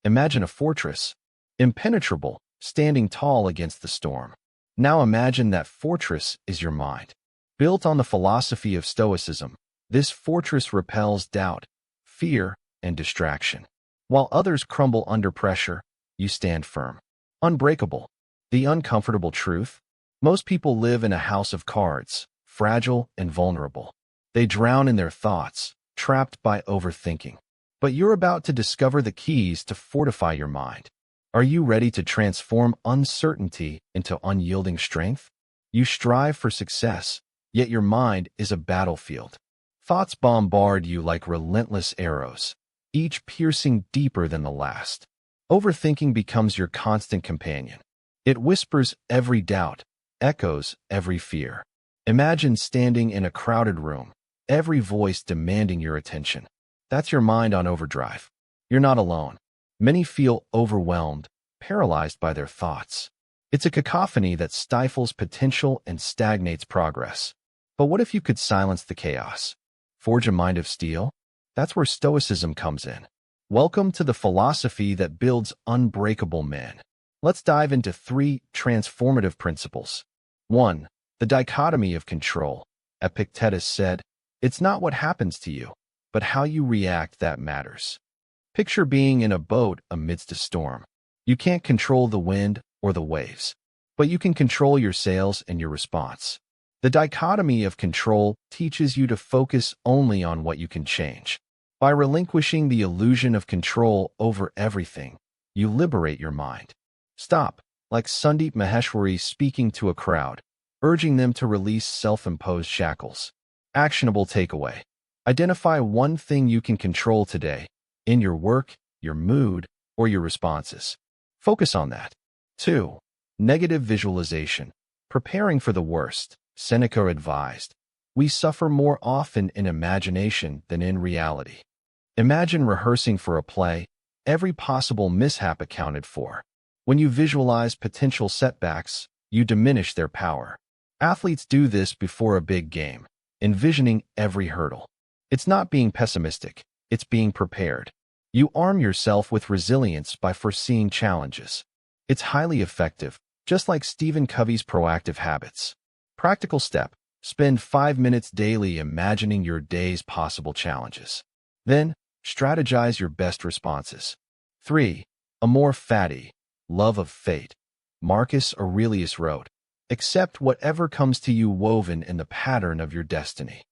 Imagine a fortress, impenetrable, standing tall against the storm. Now imagine that fortress is your mind. Built on the philosophy of Stoicism, this fortress repels doubt, fear, and distraction. While others crumble under pressure, you stand firm. Unbreakable. The uncomfortable truth? Most people live in a house of cards, fragile and vulnerable. They drown in their thoughts, trapped by overthinking. But you're about to discover the keys to fortify your mind. Are you ready to transform uncertainty into unyielding strength? You strive for success, yet your mind is a battlefield. Thoughts bombard you like relentless arrows, each piercing deeper than the last. Overthinking becomes your constant companion. It whispers every doubt, echoes every fear. Imagine standing in a crowded room, every voice demanding your attention. That's your mind on overdrive. You're not alone. Many feel overwhelmed, paralyzed by their thoughts. It's a cacophony that stifles potential and stagnates progress. But what if you could silence the chaos? Forge a mind of steel? That's where Stoicism comes in. Welcome to the philosophy that builds unbreakable men. Let's dive into 3 transformative principles. 1. The dichotomy of control. Epictetus said, "It's not what happens to you, but how you react that matters." Picture being in a boat amidst a storm. You can't control the wind or the waves, but you can control your sails and your response. The dichotomy of control teaches you to focus only on what you can change. By relinquishing the illusion of control over everything, you liberate your mind. Stop, like Sandeep Maheshwari speaking to a crowd, urging them to release self-imposed shackles. Actionable takeaway. Identify one thing you can control today, in your work, your mood, or your responses. Focus on that. 2. Negative visualization. Preparing for the worst. Seneca advised, "We suffer more often in imagination than in reality." Imagine rehearsing for a play, every possible mishap accounted for. When you visualize potential setbacks, you diminish their power. Athletes do this before a big game, envisioning every hurdle. It's not being pessimistic, it's being prepared. You arm yourself with resilience by foreseeing challenges. It's highly effective, just like Stephen Covey's proactive habits. Practical step. Spend 5 minutes daily imagining your day's possible challenges. Then, strategize your best responses. 3. Amor fati, love of fate. Marcus Aurelius wrote, "Accept whatever comes to you woven in the pattern of your destiny."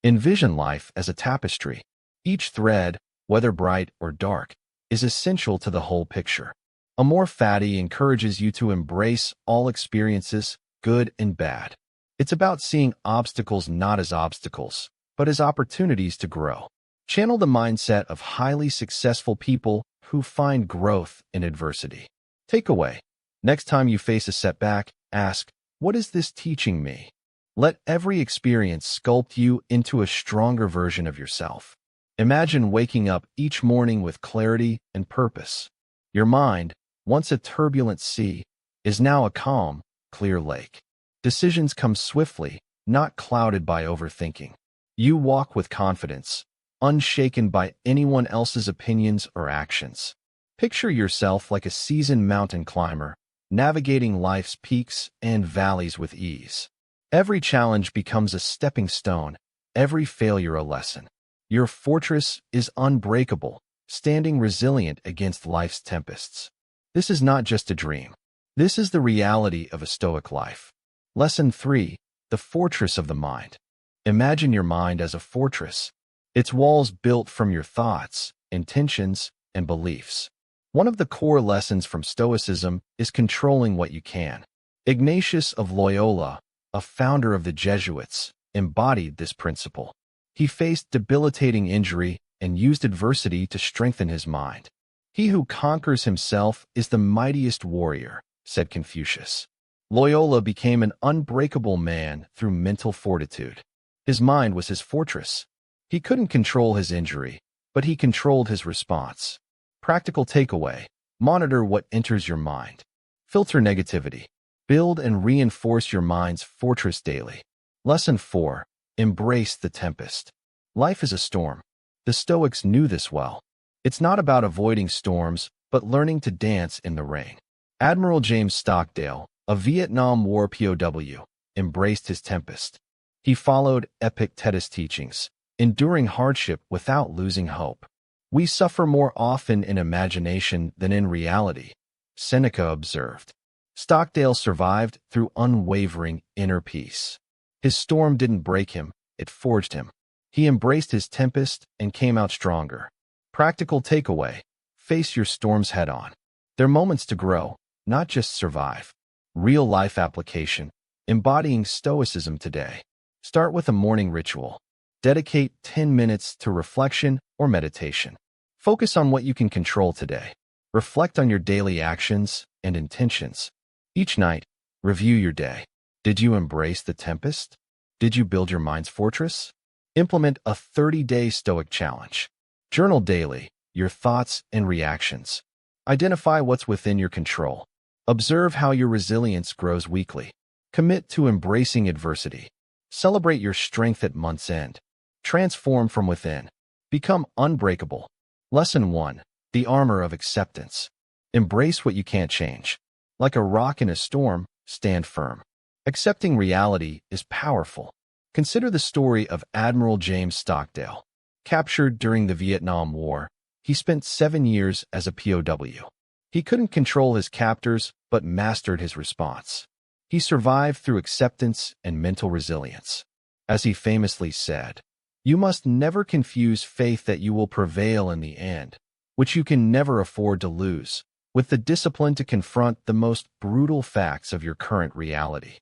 Envision life as a tapestry. Each thread, whether bright or dark, is essential to the whole picture. Amor fati encourages you to embrace all experiences, good and bad. It's about seeing obstacles not as obstacles, but as opportunities to grow. Channel the mindset of highly successful people who find growth in adversity. Takeaway. Next time you face a setback, ask, "What is this teaching me?" Let every experience sculpt you into a stronger version of yourself. Imagine waking up each morning with clarity and purpose. Your mind, once a turbulent sea, is now a calm, clear lake. Decisions come swiftly, not clouded by overthinking. You walk with confidence, unshaken by anyone else's opinions or actions. Picture yourself like a seasoned mountain climber, navigating life's peaks and valleys with ease. Every challenge becomes a stepping stone, every failure a lesson. Your fortress is unbreakable, standing resilient against life's tempests. This is not just a dream. This is the reality of a Stoic life. Lesson 3. The fortress of the mind. Imagine your mind as a fortress, its walls built from your thoughts, intentions, and beliefs. One of the core lessons from Stoicism is controlling what you can. Ignatius of Loyola, a founder of the Jesuits, embodied this principle. He faced debilitating injury and used adversity to strengthen his mind. "He who conquers himself is the mightiest warrior," said Confucius. Loyola became an unbreakable man through mental fortitude. His mind was his fortress. He couldn't control his injury, but he controlled his response. Practical takeaway. Monitor what enters your mind. Filter negativity. Build and reinforce your mind's fortress daily. Lesson 4. Embrace the tempest. Life is a storm. The Stoics knew this well. It's not about avoiding storms, but learning to dance in the rain. Admiral James Stockdale, a Vietnam War POW, embraced his tempest. He followed Epictetus' teachings, enduring hardship without losing hope. We suffer more often in imagination than in reality, Seneca observed. Stockdale survived through unwavering inner peace. His storm didn't break him, it forged him. He embraced his tempest and came out stronger. Practical takeaway: face your storms head on. They're moments to grow, not just survive. Real-life application: embodying Stoicism today. Start with a morning ritual. Dedicate 10 minutes to reflection or meditation. Focus on what you can control today. Reflect on your daily actions and intentions. Each night, review your day. Did you embrace the tempest? Did you build your mind's fortress? Implement a 30-day Stoic challenge. Journal daily your thoughts and reactions. Identify what's within your control. Observe how your resilience grows weekly. Commit to embracing adversity. Celebrate your strength at month's end. Transform from within. Become unbreakable. Lesson 1. The armor of acceptance. Embrace what you can't change. Like a rock in a storm, stand firm. Accepting reality is powerful. Consider the story of Admiral James Stockdale. Captured during the Vietnam War, he spent 7 years as a POW. He couldn't control his captors, but mastered his response. He survived through acceptance and mental resilience. As he famously said, "You must never confuse faith that you will prevail in the end, which you can never afford to lose, with the discipline to confront the most brutal facts of your current reality."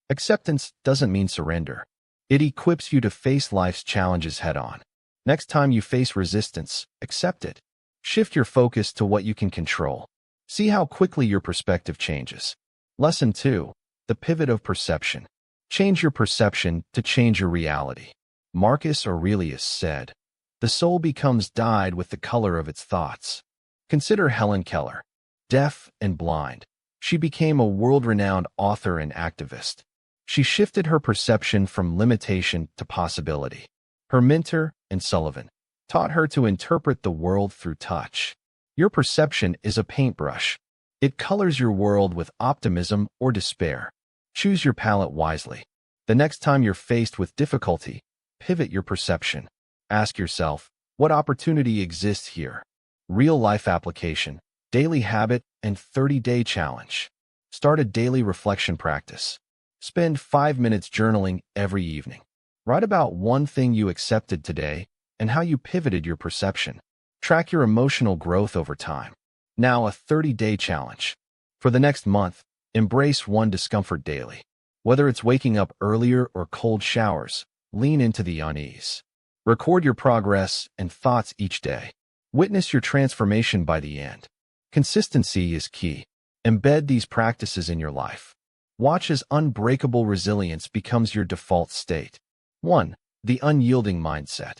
Acceptance doesn't mean surrender. It equips you to face life's challenges head-on. Next time you face resistance, accept it. Shift your focus to what you can control. See how quickly your perspective changes. Lesson 2. The pivot of perception. Change your perception to change your reality. Marcus Aurelius said, "The soul becomes dyed with the color of its thoughts." Consider Helen Keller. Deaf and blind, she became a world-renowned author and activist. She shifted her perception from limitation to possibility. Her mentor, and Sullivan, taught her to interpret the world through touch. Your perception is a paintbrush. It colors your world with optimism or despair. Choose your palette wisely. The next time you're faced with difficulty, pivot your perception. Ask yourself, what opportunity exists here? Real-life application, daily habit, and 30-day challenge. Start a daily reflection practice. Spend 5 minutes journaling every evening. Write about one thing you accepted today and how you pivoted your perception. Track your emotional growth over time. Now a 30-day challenge. For the next month, embrace one discomfort daily. Whether it's waking up earlier or cold showers, lean into the unease. Record your progress and thoughts each day. Witness your transformation by the end. Consistency is key. Embed these practices in your life. Watch as unbreakable resilience becomes your default state. 1. The unyielding mindset.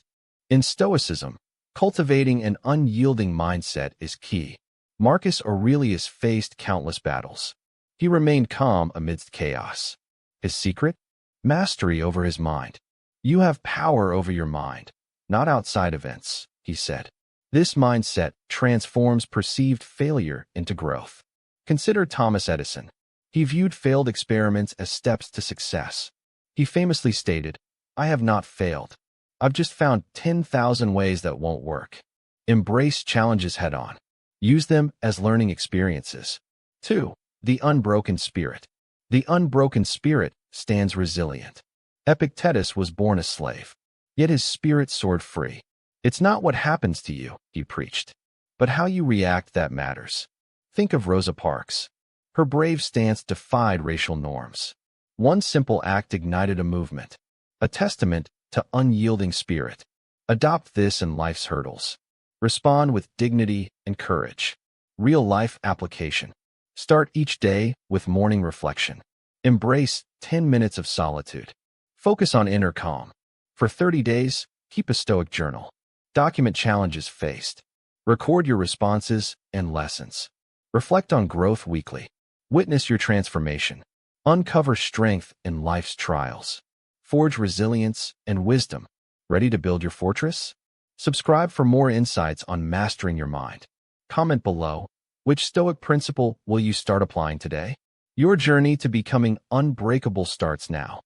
In Stoicism, cultivating an unyielding mindset is key. Marcus Aurelius faced countless battles. He remained calm amidst chaos. His secret? Mastery over his mind. "You have power over your mind, not outside events," he said. This mindset transforms perceived failure into growth. Consider Thomas Edison. He viewed failed experiments as steps to success. He famously stated, "I have not failed. I've just found 10,000 ways that won't work." Embrace challenges head-on. Use them as learning experiences. 2. The unbroken spirit. The unbroken spirit stands resilient. Epictetus was born a slave, yet his spirit soared free. "It's not what happens to you," he preached, "but how you react that matters." Think of Rosa Parks. Her brave stance defied racial norms. One simple act ignited a movement, a testament to unyielding spirit. Adopt this in life's hurdles. Respond with dignity and courage. Real-life application. Start each day with morning reflection. Embrace 10 minutes of solitude. Focus on inner calm. For 30 days, keep a Stoic journal. Document challenges faced. Record your responses and lessons. Reflect on growth weekly. Witness your transformation. Uncover strength in life's trials. Forge resilience and wisdom. Ready to build your fortress? Subscribe for more insights on mastering your mind. Comment below Which Stoic principle will you start applying today? Your journey to becoming unbreakable starts now.